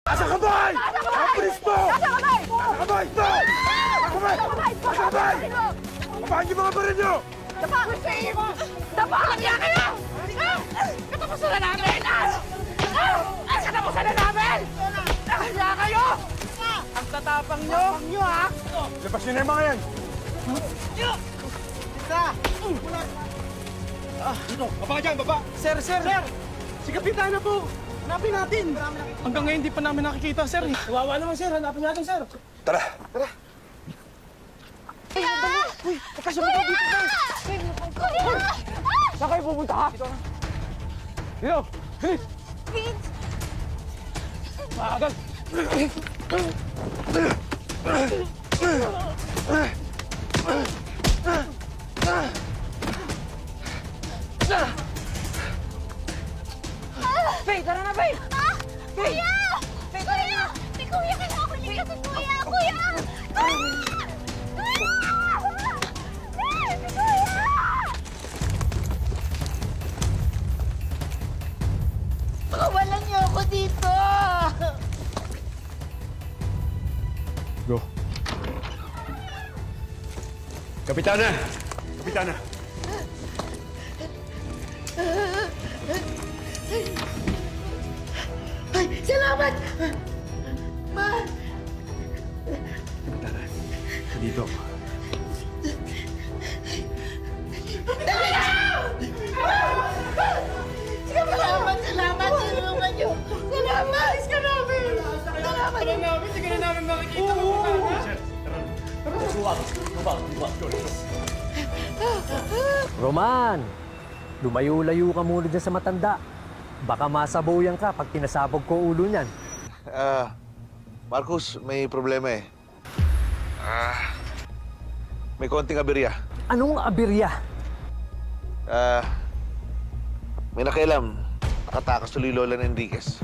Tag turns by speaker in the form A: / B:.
A: Asa kamay! Ang pulis mo!
B: Asa kamay!
A: Asa kamay! Ito! Asa kamay! Asa kamay! Kapahan niyo mga baril niyo!
B: Tapakan sa iyo! Tapakan niya kayo! Katapusan na namin! Katapusan na namin! Kaya kayo! Ang tatapang nyo! Ha?
A: Labas niyo na yung mga yan! Baba dyan! Baba!
C: Sir! Si Kapitan na po! Hanapin natin! Hanggang ngayon hindi pa namin nakikita, sir. Kawawa naman, sir. Hanapin natin, sir.
A: Tara!
B: Uy! Kasya mo dito, guys!
C: Saan kayo pupunta, ha? Dito! Bilis!
B: Vince!
C: Maagal!
B: Faye, tara na, Faye! Kuya! Kuya! Si Kuya kinakakulit ka si Kuya! Kuya! Si Kuya! Pakawalan niyo ako dito!
A: Go! Kapitana! Kapitana!
B: Ay, salamat! Ma!
A: Kapitana! Dito.
B: Salamat! Tulungan niyo! Salamat! Alis ka namin! Salamat!
C: Sige na namin makikita.
D: Roman, lumayo-layo ka muna dyan sa matanda. Baka masabuyan ka pag pinasabog ko ulo niyan.
E: Marcus, may problema eh. May konting aberya.
D: Anong abirya?
E: May nakialam. Nakatakas tuloy Lola ng Enriquez.